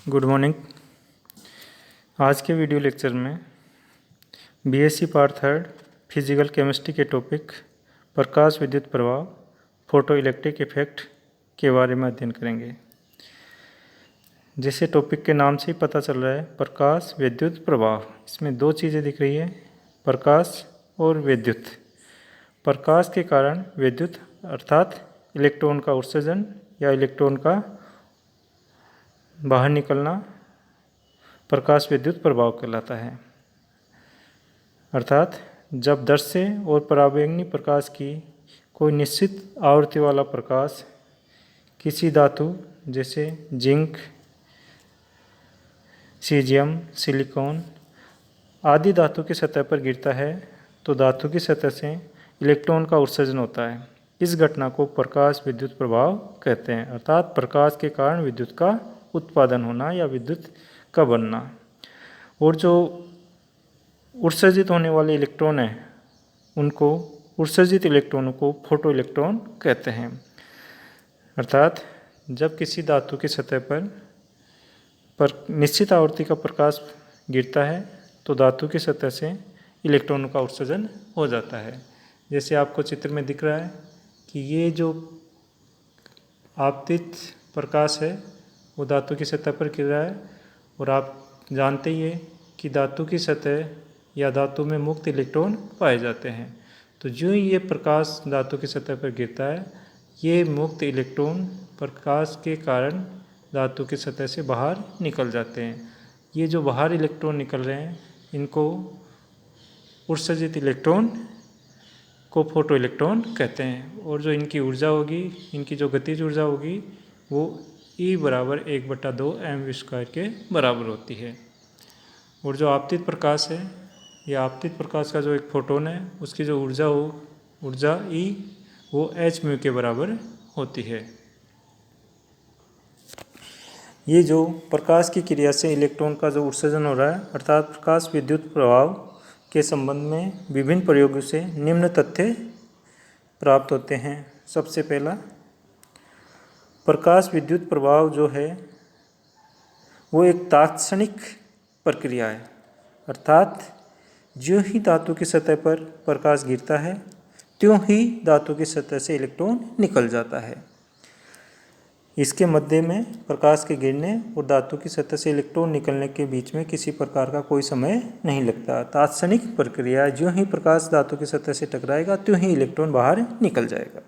Good morning. आज के video lecture में BSc part third physical chemistry के टॉपिक प्रकाश विद्युत प्रभाव फोटो इलेक्ट्रिक इफेक्ट के बारे में अध्ययन करेंगे। जैसे टॉपिक के नाम से ही पता चल रहा है, प्रकाश विद्युत प्रभाव। इसमें दो चीज़ें दिख रही है, प्रकाश और विद्युत। प्रकाश के कारण विद्युत अर्थात इलेक्ट्रॉन का उत्सर्जन या इलेक्ट्रॉन का बाहर निकलना प्रकाश विद्युत प्रभाव कहलाता है। अर्थात जब दृश्य और पराबैंगनी प्रकाश की कोई निश्चित आवृत्ति वाला प्रकाश किसी धातु जैसे जिंक, सीजियम, सिलिकॉन आदि धातु की सतह पर गिरता है तो धातु की सतह से इलेक्ट्रॉन का उत्सर्जन होता है। इस घटना को प्रकाश विद्युत प्रभाव कहते हैं। अर्थात प्रकाश के कारण विद्युत का उत्पादन होना या विद्युत का बनना। और जो उत्सर्जित होने वाले इलेक्ट्रॉन हैं उनको उत्सर्जित इलेक्ट्रॉनों को फोटो इलेक्ट्रॉन कहते हैं। अर्थात जब किसी धातु की सतह पर निश्चित आवृत्ति का प्रकाश गिरता है तो धातु की सतह से इलेक्ट्रॉनों का उत्सर्जन हो जाता है। जैसे आपको चित्र में दिख रहा है कि ये जो आपतित प्रकाश है वो धातु की सतह पर गिर रहा है, और आप जानते ही हैं कि धातु की सतह या धातु में मुक्त इलेक्ट्रॉन पाए जाते हैं। तो जो ये प्रकाश धातु की सतह पर गिरता है, ये मुक्त इलेक्ट्रॉन प्रकाश के कारण धातु की सतह से बाहर निकल जाते हैं। ये जो बाहर इलेक्ट्रॉन निकल रहे हैं इनको उत्सर्जित इलेक्ट्रॉन को फोटो इलेक्ट्रॉन कहते हैं। और जो इनकी ऊर्जा होगी, इनकी जो गतिज ऊर्जा होगी वो E बराबर 1/2 mv² के बराबर होती है। और जो आपतित प्रकाश है या आपतित प्रकाश का जो एक फोटोन है उसकी जो ऊर्जा E वो hν के बराबर होती है। ये जो प्रकाश की क्रिया से इलेक्ट्रॉन का जो उत्सर्जन हो रहा है अर्थात प्रकाश विद्युत प्रभाव के संबंध में विभिन्न प्रयोगों से निम्न तथ्य प्राप्त होते हैं। सबसे पहला, प्रकाश विद्युत प्रभाव जो है वो एक तात्क्षणिक प्रक्रिया है। अर्थात ज्यों ही धातु की सतह पर प्रकाश गिरता है त्यों ही धातु की सतह से इलेक्ट्रॉन निकल जाता है। इसके मध्य में प्रकाश के गिरने और धातु की सतह से इलेक्ट्रॉन निकलने के बीच में किसी प्रकार का कोई समय नहीं लगता। तात्क्षणिक प्रक्रिया, ज्यों ही प्रकाश धातु की सतह से टकराएगा त्यों ही इलेक्ट्रॉन बाहर निकल जाएगा।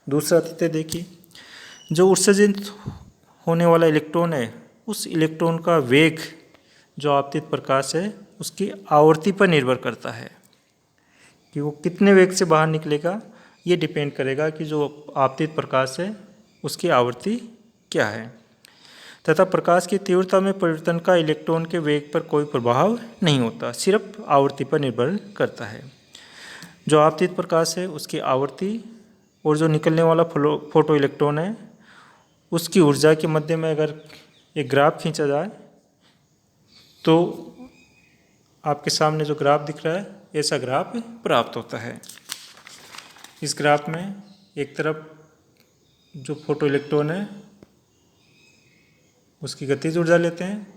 दूसरा तथ्य देखिए, जो उत्सर्जित होने वाला इलेक्ट्रॉन है उस इलेक्ट्रॉन का वेग जो आपतित प्रकाश है उसकी आवृत्ति पर निर्भर करता है कि वो कितने वेग से बाहर निकलेगा। ये डिपेंड करेगा कि जो आपतित प्रकाश है उसकी आवृत्ति क्या है। तथा प्रकाश की तीव्रता में परिवर्तन का इलेक्ट्रॉन के वेग पर कोई प्रभाव नहीं होता, सिर्फ आवृत्ति पर निर्भर करता है। जो आपतित प्रकाश है उसकी आवृत्ति और जो निकलने वाला फोटो इलेक्ट्रॉन है उसकी ऊर्जा के मध्य में अगर एक ग्राफ खींचा जाए तो आपके सामने जो ग्राफ दिख रहा है ऐसा ग्राफ प्राप्त होता है। इस ग्राफ में एक तरफ जो फोटो इलेक्ट्रॉन है उसकी गतिज ऊर्जा लेते हैं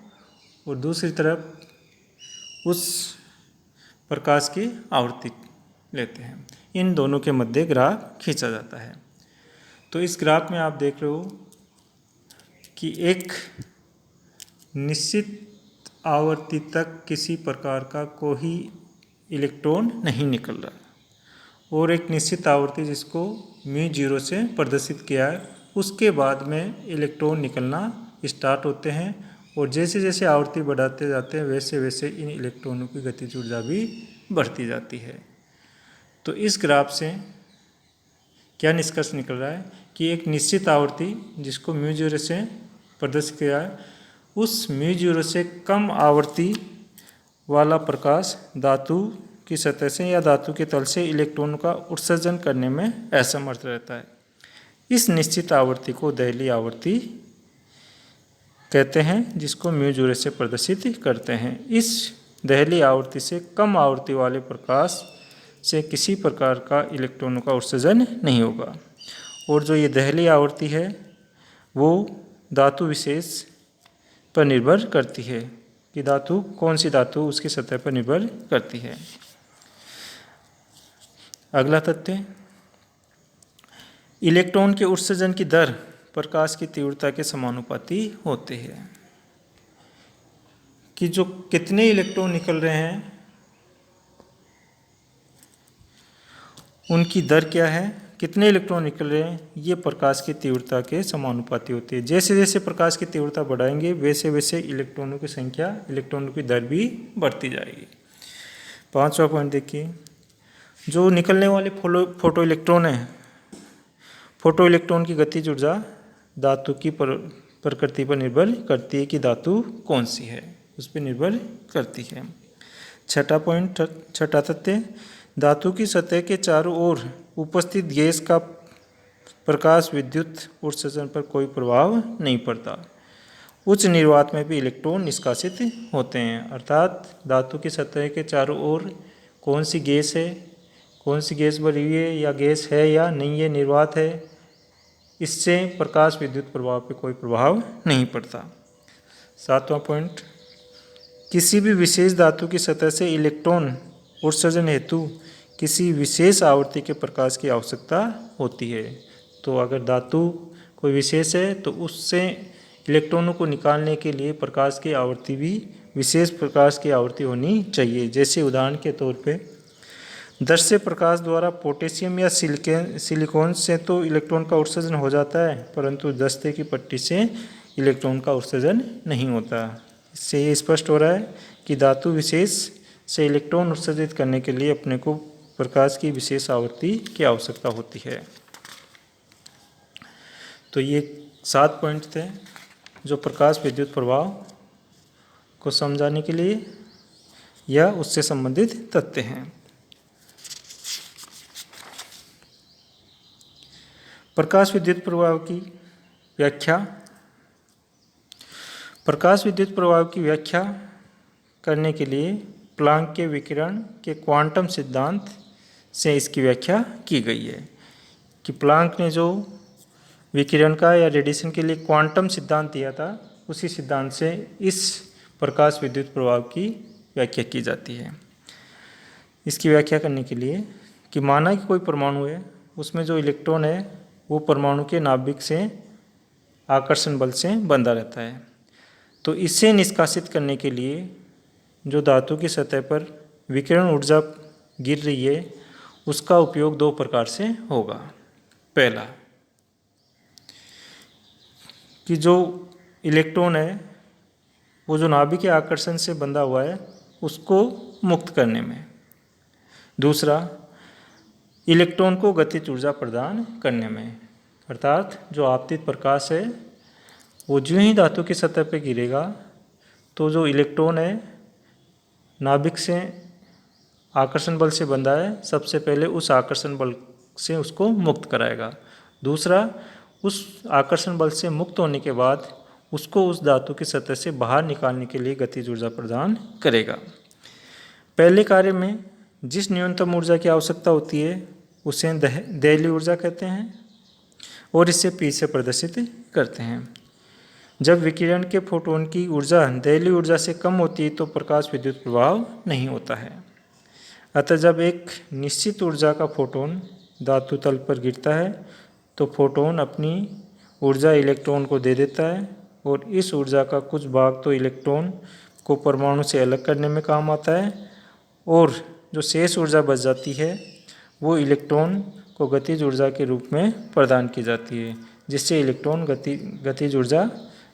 और दूसरी तरफ उस प्रकाश की आवृत्ति लेते हैं। इन दोनों के मध्य ग्राफ खींचा जाता है। तो इस ग्राफ में आप देख रहे हो कि एक निश्चित आवृत्ति तक किसी प्रकार का कोई इलेक्ट्रॉन नहीं निकल रहा और एक निश्चित आवृत्ति जिसको μ0 से प्रदर्शित किया है उसके बाद में इलेक्ट्रॉन निकलना स्टार्ट होते हैं। और जैसे जैसे आवृत्ति बढ़ाते जाते हैं वैसे वैसे इन इलेक्ट्रॉनों की गतिज ऊर्जा भी बढ़ती जाती है। तो इस ग्राफ से क्या निष्कर्ष निकल रहा है कि एक निश्चित आवृत्ति जिसको μ0 से प्रदर्शित किया है उस μ0 से कम आवृत्ति वाला प्रकाश धातु की सतह से या धातु के तल से इलेक्ट्रॉनों का उत्सर्जन करने में असमर्थ रहता है। इस निश्चित आवृत्ति को दहलीय आवृत्ति कहते हैं जिसको μ0 से प्रदर्शित करते हैं। इस दहलीय आवृत्ति से कम आवृत्ति वाले प्रकाश से किसी प्रकार का इलेक्ट्रॉनों का उत्सर्जन नहीं होगा। और जो ये दहलीय आवृत्ति है वो धातु विशेष पर निर्भर करती है, कि धातु कौन सी धातु उसकी सतह पर निर्भर करती है। अगला तथ्य, इलेक्ट्रॉन के उत्सर्जन की दर प्रकाश की तीव्रता के समानुपाती होते हैं, कि जो कितने इलेक्ट्रॉन निकल रहे हैं उनकी दर क्या है, कितने इलेक्ट्रॉन निकल रहे हैं, ये प्रकाश की तीव्रता के समानुपाती होती है। जैसे जैसे प्रकाश की तीव्रता बढ़ाएंगे वैसे वैसे इलेक्ट्रॉनों की संख्या, इलेक्ट्रॉनों की दर भी बढ़ती जाएगी। 5वां पॉइंट देखिए, जो निकलने वाले फोटो इलेक्ट्रॉन हैं, फोटो इलेक्ट्रॉन की गतिज ऊर्जा धातु की प्रकृति पर निर्भर करती है, कि धातु कौन सी है उस पर निर्भर करती है। 6ठा तथ्य, धातु की सतह के चारों ओर उपस्थित गैस का प्रकाश विद्युत उत्सर्जन पर कोई प्रभाव नहीं पड़ता। उच्च निर्वात में भी इलेक्ट्रॉन निष्कासित होते हैं, अर्थात धातु की सतह के चारों ओर कौन सी गैस है, कौन सी गैस भरी हुई है, या गैस है या नहीं है, निर्वात है, इससे प्रकाश विद्युत प्रभाव पर कोई प्रभाव नहीं पड़ता। 7वां पॉइंट, किसी भी विशेष धातु की सतह से इलेक्ट्रॉन उत्सर्जन हेतु किसी विशेष आवृत्ति के प्रकाश की आवश्यकता होती है। तो अगर धातु कोई विशेष है तो उससे इलेक्ट्रॉनों को निकालने के लिए प्रकाश की आवृत्ति भी विशेष प्रकाश की आवृत्ति होनी चाहिए। जैसे उदाहरण के तौर पे दृश्य प्रकाश द्वारा पोटेशियम या सिलिकॉन से तो इलेक्ट्रॉन का उत्सर्जन हो जाता है, परंतु दस्ते की पट्टी से इलेक्ट्रॉन का उत्सर्जन नहीं होता। इससे ये स्पष्ट हो रहा है कि धातु विशेष से इलेक्ट्रॉन उत्सर्जित करने के लिए अपने को प्रकाश की विशेष आवृत्ति की आवश्यकता होती है। तो ये 7 पॉइंट थे जो प्रकाश विद्युत प्रभाव को समझाने के लिए या उससे संबंधित तथ्य हैं। प्रकाश विद्युत प्रभाव की व्याख्या। प्रकाश विद्युत प्रभाव की व्याख्या करने के लिए प्लांक के विकिरण के क्वांटम सिद्धांत से इसकी व्याख्या की गई है, कि प्लांक ने जो विकिरण का या रेडिएशन के लिए क्वांटम सिद्धांत दिया था, उसी सिद्धांत से इस प्रकाश विद्युत प्रभाव की व्याख्या की जाती है। इसकी व्याख्या करने के लिए कि माना कि कोई परमाणु है, उसमें जो इलेक्ट्रॉन है वो परमाणु के नाभिक से आकर्षण बल से बंधा रहता है, तो इसे निष्कासित करने के लिए जो धातु की सतह पर विकिरण ऊर्जा गिर रही है उसका उपयोग 2 प्रकार से होगा। पहला, कि जो इलेक्ट्रॉन है वो जो नाभिक के आकर्षण से बंधा हुआ है उसको मुक्त करने में। दूसरा, इलेक्ट्रॉन को गतिज ऊर्जा प्रदान करने में, अर्थात जो आपतित प्रकाश है वो जो ही धातु की सतह पर गिरेगा तो जो इलेक्ट्रॉन है नाभिक से आकर्षण बल से बंधा है, सबसे पहले उस आकर्षण बल से उसको मुक्त कराएगा। दूसरा, उस आकर्षण बल से मुक्त होने के बाद उसको उस धातु की सतह से बाहर निकालने के लिए गतिज ऊर्जा प्रदान करेगा। पहले कार्य में जिस न्यूनतम ऊर्जा की आवश्यकता होती है उसे दहली ऊर्जा कहते हैं और इसे P से प्रदर्शित करते हैं। जब विकिरण के फोटोन की ऊर्जा दहली ऊर्जा से कम होती है तो प्रकाश विद्युत प्रभाव नहीं होता है। अतः जब एक निश्चित ऊर्जा का फोटोन धातु तल पर गिरता है तो फोटोन अपनी ऊर्जा इलेक्ट्रॉन को दे देता है और इस ऊर्जा का कुछ भाग तो इलेक्ट्रॉन को परमाणु से अलग करने में काम आता है और जो शेष ऊर्जा बच जाती है वो इलेक्ट्रॉन को गतिज ऊर्जा के रूप में प्रदान की जाती है, जिससे इलेक्ट्रॉन गतिज ऊर्जा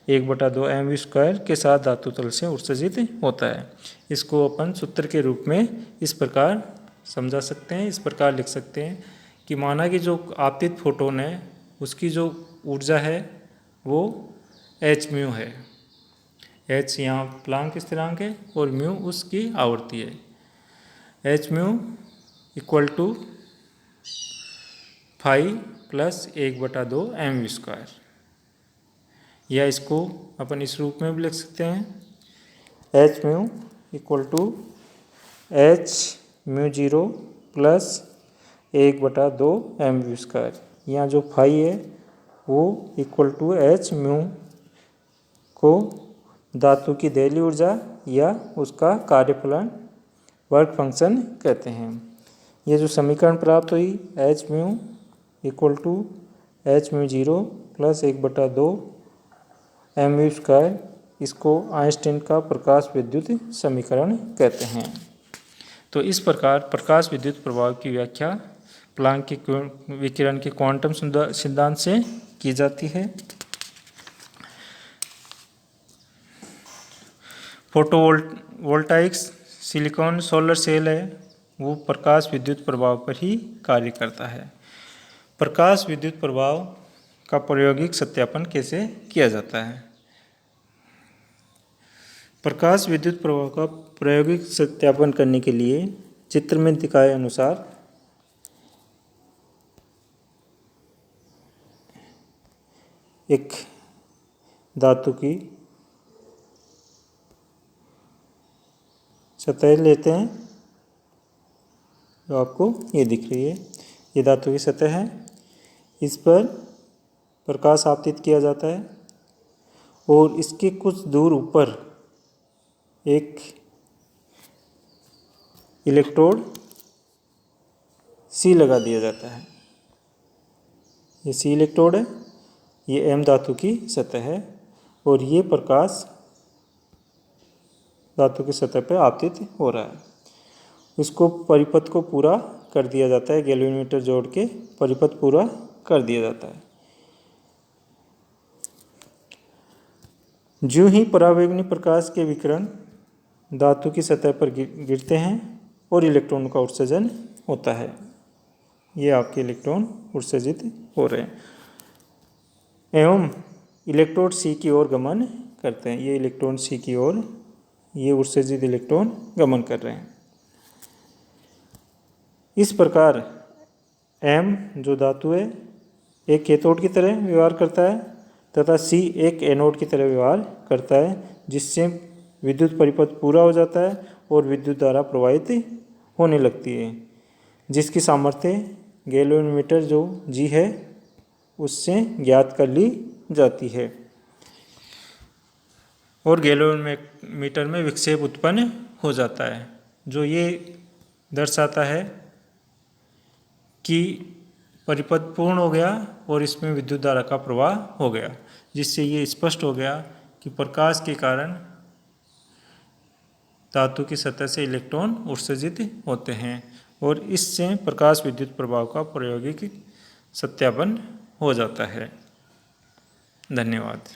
1/2 mv² के साथ धातु तल से उत्सर्जित होता है। इसको अपन सूत्र के रूप में इस प्रकार समझा सकते हैं, इस प्रकार लिख सकते हैं कि माना कि जो आपतित फोटोन है उसकी जो ऊर्जा है वो hν है। h यहाँ प्लांक स्थिरांक है और μ उसकी आवृत्ति है। hν = phi + 1/2 mv², या इसको अपन इस रूप में भी लिख सकते हैं hν = hμ0 + 1/2 mv²। यहाँ जो phi है वो = hμ को धातु की देहली ऊर्जा या उसका कार्यफलन वर्क फंक्शन कहते हैं। ये जो समीकरण प्राप्त हुई h mu equal to h mu 0 plus 1/2 m u square, इसको आइंस्टीन का प्रकाश विद्युत समीकरण कहते हैं। तो इस प्रकार प्रकाश विद्युत प्रभाव की व्याख्या प्लांक के विकिरण के क्वांटम सिद्धांत से की जाती है। फोटोवोल्टाइक्स सिलिकॉन सोलर सेल है, वो प्रकाश विद्युत प्रभाव पर ही कार्य करता है। प्रकाश विद्युत प्रभाव का प्रायोगिक सत्यापन कैसे किया जाता है? प्रकाश विद्युत प्रभाव का प्रायोगिक सत्यापन करने के लिए चित्र में दिखाए अनुसार एक धातु की सतह लेते हैं, जो आपको ये दिख रही है, ये धातु की सतह है। इस पर प्रकाश आपतित किया जाता है और इसके कुछ दूर ऊपर एक इलेक्ट्रोड सी लगा दिया जाता है। ये सी इलेक्ट्रोड है, ये एम धातु की सतह है और ये प्रकाश धातु की सतह पर आपतित हो रहा है। इसको परिपथ को पूरा कर दिया जाता है, गैल्वेनोमीटर जोड़ के परिपथ पूरा कर दिया जाता है। जो ही परावैंगनी प्रकाश के विकिरण धातु की सतह पर गिरते हैं और इलेक्ट्रॉन का उत्सर्जन होता है। ये आपके इलेक्ट्रॉन उत्सर्जित हो रहे हैं एवं इलेक्ट्रोड सी की ओर गमन करते हैं। ये इलेक्ट्रॉन सी की ओर, ये उत्सर्जित इलेक्ट्रॉन गमन कर रहे हैं। इस प्रकार एम जो धातु है एक कैथोड की तरह व्यवहार करता है तथा सी एक एनोड की तरह व्यवहार करता है, जिससे विद्युत परिपथ पूरा हो जाता है और विद्युत धारा प्रवाहित होने लगती है, जिसकी सामर्थ्य गैल्वेनोमीटर जो जी है उससे ज्ञात कर ली जाती है और गैल्वेनोमीटर में विक्षेप उत्पन्न हो जाता है, जो ये दर्शाता है कि परिपथ पूर्ण हो गया और इसमें विद्युत धारा का प्रवाह हो गया, जिससे ये स्पष्ट हो गया कि प्रकाश के कारण धातु की सतह से इलेक्ट्रॉन उत्सर्जित होते हैं और इससे प्रकाश विद्युत प्रभाव का प्रायोगिक सत्यापन हो जाता है। धन्यवाद।